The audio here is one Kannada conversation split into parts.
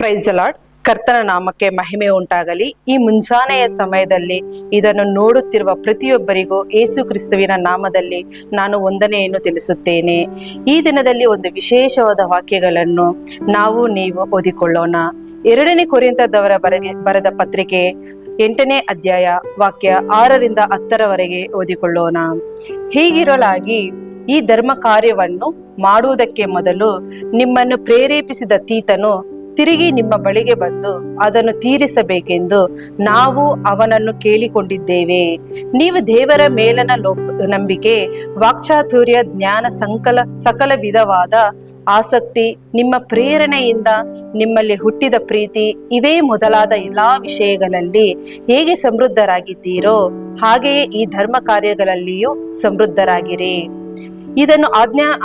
Price lord. ಕರ್ತನ ನಾಮಕ್ಕೆ ಮಹಿಮೆ ಉಂಟಾಗಲಿ. ಈ ಮುಂಜಾನೆಯ ಸಮಯದಲ್ಲಿ ಇದನ್ನು ನೋಡುತ್ತಿರುವ ಪ್ರತಿಯೊಬ್ಬರಿಗೂ ಯೇಸು ಕ್ರಿಸ್ತುವಿನ ನಾಮದಲ್ಲಿ ನಾನು ವಂದನೆಯನ್ನು ತಿಳಿಸುತ್ತೇನೆ. ಈ ದಿನದಲ್ಲಿ ಒಂದು ವಿಶೇಷವಾದ ವಾಕ್ಯಗಳನ್ನು ನಾವು ನೀವು ಓದಿಕೊಳ್ಳೋಣ. 2 ಕೊರಿಂಥದವರ ಬರೆದ ಪತ್ರಿಕೆ 8ನೇ ಅಧ್ಯಾಯ ವಾಕ್ಯ 6ರಿಂದ 10ರವರೆಗೆ ಓದಿಕೊಳ್ಳೋಣ. ಹೀಗಿರಲಾಗಿ ಈ ಧರ್ಮ ಕಾರ್ಯವನ್ನು ಮಾಡುವುದಕ್ಕೆ ಮೊದಲು ನಿಮ್ಮನ್ನು ಪ್ರೇರೇಪಿಸಿದ ತೀತನು ತಿರುಗಿ ನಿಮ್ಮ ಬಳಿಗೆ ಬಂದು ಅದನ್ನು ತೀರಿಸಬೇಕೆಂದು ನಾವು ಅವನನ್ನು ಕೇಳಿಕೊಂಡಿದ್ದೇವೆ. ನೀವು ದೇವರ ಮೇಲನ ನಂಬಿಕೆ, ವಾಕ್ಚಾತುರ್ಯ, ಜ್ಞಾನ, ಸಕಲ ವಿಧವಾದ ಆಸಕ್ತಿ, ನಿಮ್ಮ ಪ್ರೇರಣೆಯಿಂದ ನಿಮ್ಮಲ್ಲಿ ಹುಟ್ಟಿದ ಪ್ರೀತಿ, ಇವೇ ಮೊದಲಾದ ಎಲ್ಲಾ ವಿಷಯಗಳಲ್ಲಿ ಹೇಗೆ ಸಮೃದ್ಧರಾಗಿದ್ದೀರೋ ಹಾಗೆಯೇ ಈ ಧರ್ಮ ಕಾರ್ಯಗಳಲ್ಲಿಯೂ ಸಮೃದ್ಧರಾಗಿರಿ. ಇದನ್ನು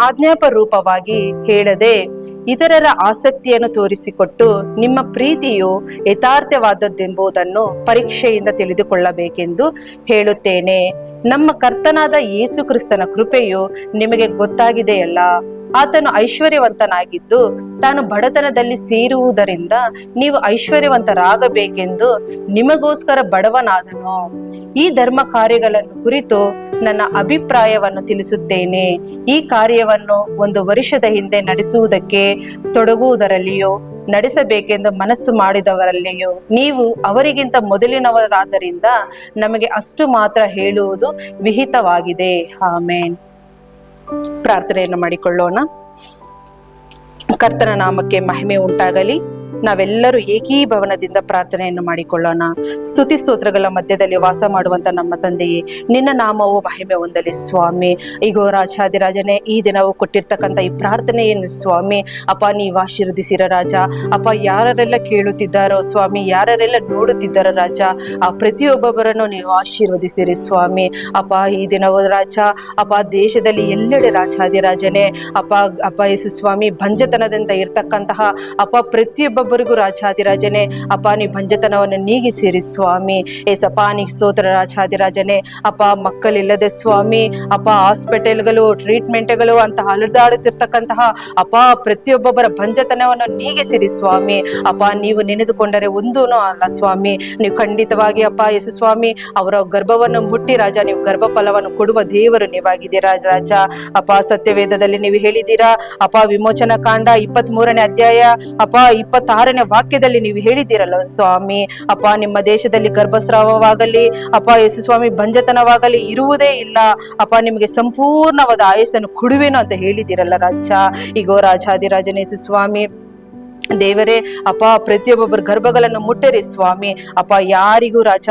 ಆಜ್ಞಾಪರೂಪವಾಗಿ ಹೇಳದೆ ಇತರರ ಆಸಕ್ತಿಯನ್ನು ತೋರಿಸಿಕೊಟ್ಟು ನಿಮ್ಮ ಪ್ರೀತಿಯು ಯಥಾರ್ಥವಾದದ್ದೆಂಬುದನ್ನು ಪರೀಕ್ಷೆಯಿಂದ ತಿಳಿದುಕೊಳ್ಳಬೇಕೆಂದು ಹೇಳುತ್ತೇನೆ. ನಮ್ಮ ಕರ್ತನಾದ ಯೇಸು ಕ್ರಿಸ್ತನ ಕೃಪೆಯು ನಿಮಗೆ ಗೊತ್ತಾಗಿದೆಯಲ್ಲ. ಆತನು ಐಶ್ವರ್ಯವಂತನಾಗಿದ್ದು ತಾನು ಬಡತನದಲ್ಲಿ ಸೇರುವುದರಿಂದ ನೀವು ಐಶ್ವರ್ಯವಂತರಾಗಬೇಕೆಂದು ನಿಮಗೋಸ್ಕರ ಬಡವನಾದನು. ಈ ಧರ್ಮ ಕಾರ್ಯಗಳನ್ನು ಕುರಿತು ನನ್ನ ಅಭಿಪ್ರಾಯವನ್ನು ತಿಳಿಸುತ್ತೇನೆ. ಈ ಕಾರ್ಯವನ್ನು 1 ವರ್ಷದ ಹಿಂದೆ ನಡೆಸುವುದಕ್ಕೆ ತೊಡಗುವುದರಲ್ಲಿಯೋ ನಡೆಸಬೇಕೆಂದು ಮನಸ್ಸು ಮಾಡಿದವರಲ್ಲಿಯೂ ನೀವು ಅವರಿಗಿಂತ ಮೊದಲಿನವರಾದ್ದರಿಂದ ನಮಗೆ ಅಷ್ಟು ಮಾತ್ರ ಹೇಳುವುದು ವಿಹಿತವಾಗಿದೆ. ಆಮೇನ್. ಪ್ರಾರ್ಥನೆಯನ್ನು ಮಾಡಿಕೊಳ್ಳೋಣ. ಕರ್ತನ ನಾಮಕ್ಕೆ ಮಹಿಮೆ ಉಂಟಾಗಲಿ. ನಾವೆಲ್ಲರೂ ಏಕೀಭವನದಿಂದ ಪ್ರಾರ್ಥನೆಯನ್ನು ಮಾಡಿಕೊಳ್ಳೋಣ. ಸ್ತುತಿ ಸ್ತೋತ್ರಗಳ ಮಧ್ಯದಲ್ಲಿ ವಾಸ ಮಾಡುವಂತ ನಮ್ಮ ತಂದೆಯೇ, ನಿನ್ನ ನಾಮವು ಮಹಿಮೆ ಹೊಂದಲಿ ಸ್ವಾಮಿ. ಈಗೋ ರಾಜಾದಿರಾಜನೇ, ಈ ದಿನವು ಕೊಟ್ಟಿರ್ತಕ್ಕಂಥ ಈ ಪ್ರಾರ್ಥನೆಯನ್ನು ಸ್ವಾಮಿ ಅಪ್ಪ ನೀವು ಆಶೀರ್ವದಿಸಿರ ರಾಜ. ಅಪ್ಪ ಯಾರೆಲ್ಲ ಕೇಳುತ್ತಿದ್ದಾರೋ ಸ್ವಾಮಿ, ಯಾರೆಲ್ಲ ನೋಡುತ್ತಿದ್ದಾರೋ ರಾಜ, ಆ ಪ್ರತಿಯೊಬ್ಬೊಬ್ಬರನ್ನು ನೀವು ಆಶೀರ್ವದಿಸಿರಿ ಸ್ವಾಮಿ. ಅಪ್ಪ ಈ ದಿನವು ರಾಜ ಅಪ್ಪ ದೇಶದಲ್ಲಿ ಎಲ್ಲೆಡೆ ರಾಜಾದಿರಾಜನೇ ಅಪ್ಪ ಯೇಸು ಸ್ವಾಮಿ ಬಂಜತನದಿಂದ ಇರ್ತಕ್ಕಂತಹ ಅಪ್ಪ ಪ್ರತಿಯೊಬ್ಬರಿಗೂ ರಾಜಾದಿರಾಜನೇ ಅಪ್ಪ ನೀವು ಬಂಜತನವನ್ನು ನೀಗಿಸಿರಿ ಸ್ವಾಮಿ. ಏಸಪ್ಪ ನೀ ಸ್ತೋತ್ರ ರಾಜಾದಿರಾಜನೇ. ಅಪ್ಪ ಮಕ್ಕಳಿಲ್ಲದೆ ಸ್ವಾಮಿ ಅಪ್ಪ ಹಾಸ್ಪಿಟಲ್ಗಳು, ಟ್ರೀಟ್ಮೆಂಟ್ಗಳು ಅಂತ ಅಲೆದಾಡುತ್ತಿರ್ತಕ್ಕಂತಹ ಅಪ್ಪ ಪ್ರತಿಯೊಬ್ಬೊಬ್ಬರ ಬಂಜತನವನ್ನು ನೀಗಿಸಿರಿ ಸ್ವಾಮಿ. ಅಪ್ಪ ನೀವು ನೆನೆದುಕೊಂಡರೆ ಒಂದೂ ಅಲ್ಲ ಸ್ವಾಮಿ. ನೀವು ಖಂಡಿತವಾಗಿ ಅಪ್ಪ ಯೇಸು ಸ್ವಾಮಿ ಅವರ ಗರ್ಭವನ್ನು ಮುಟ್ಟಿ ರಾಜ ನೀವು ಗರ್ಭ ಫಲವನ್ನು ಕೊಡುವ ದೇವರು ನೀವಾಗಿದ್ದೀರಾ ರಾಜ. ಅಪ್ಪ ಸತ್ಯವೇದದಲ್ಲಿ ನೀವು ಹೇಳಿದ್ದೀರಾ ಅಪ್ಪ, ವಿಮೋಚನಾ ಕಾಂಡ 23ನೇ ಅಧ್ಯಾಯ ಅಪ್ಪ 26ನೇ ವಾಕ್ಯದಲ್ಲಿ ನೀವು ಹೇಳಿದ್ದೀರಲ್ಲ ಸ್ವಾಮಿ. ಅಪ್ಪ ನಿಮ್ಮ ದೇಶದಲ್ಲಿ ಗರ್ಭಸ್ರಾವವಾಗಲಿ ಅಪ್ಪ ಯೇಸು ಸ್ವಾಮಿ ಬಂಜತನವಾಗಲಿ ಇರುವುದೇ ಇಲ್ಲ. ಅಪ್ಪ ನಿಮಗೆ ಸಂಪೂರ್ಣವಾದ ಆಯಸ್ಸನ್ನು ಕೊಡುವೆನು ಅಂತ ಹೇಳಿದ್ದೀರಲ್ಲ ರಾಜ. ಈಗೋ ರಾಜಾದಿರಾಜನೇ ಯೇಸು ಸ್ವಾಮಿ ದೇವರೇ ಅಪ್ಪ ಪ್ರತಿಯೊಬ್ಬೊಬ್ಬರ ಗರ್ಭಗಳನ್ನು ಮುಟ್ಟರಿ ಸ್ವಾಮಿ. ಅಪ್ಪ ಯಾರಿಗೂ ರಾಜ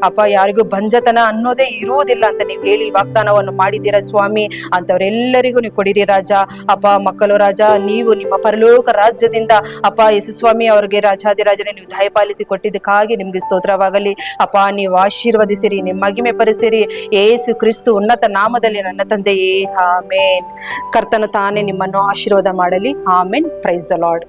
ಅಪ್ಪ ಯಾರಿಗೂ ಬಂಜತನ ಅನ್ನೋದೇ ಇರುವುದಿಲ್ಲ ಅಂತ ನೀವು ಹೇಳಿ ವಾಗ್ದಾನವನ್ನು ಮಾಡಿದ್ದೀರಾ ಸ್ವಾಮಿ. ಅಂತವರೆಲ್ಲರಿಗೂ ನೀವು ಕೊಡಿರಿ ರಾಜ. ಅಪ್ಪ ಮಕ್ಕಳು ರಾಜ, ನೀವು ನಿಮ್ಮ ಪರಲೋಕ ರಾಜ್ಯದಿಂದ ಅಪ್ಪ ಯೇಸು ಸ್ವಾಮಿ ಅವರಿಗೆ ರಾಜಾದಿರಾಜನೇ ನೀವು ದಯಪಾಲಿಸಿ ಕೊಟ್ಟಿದ್ದಕ್ಕಾಗಿ ನಿಮ್ಗೆ ಸ್ತೋತ್ರವಾಗಲಿ. ಅಪ್ಪ ನೀವು ಆಶೀರ್ವದಿಸಿರಿ, ನಿಮ್ಮ ಮಹಿಮೆ ಪರಿಸಿರಿ ಯೇಸು ಕ್ರಿಸ್ತು ಉನ್ನತ ನಾಮದಲ್ಲಿ ನನ್ನ ತಂದೆಯೇ. ಆಮೇನ್. ಕರ್ತನು ತಾನೇ ನಿಮ್ಮನ್ನು ಆಶೀರ್ವಾದ ಮಾಡಲಿ. ಆಮೇನ್. Praise the lord.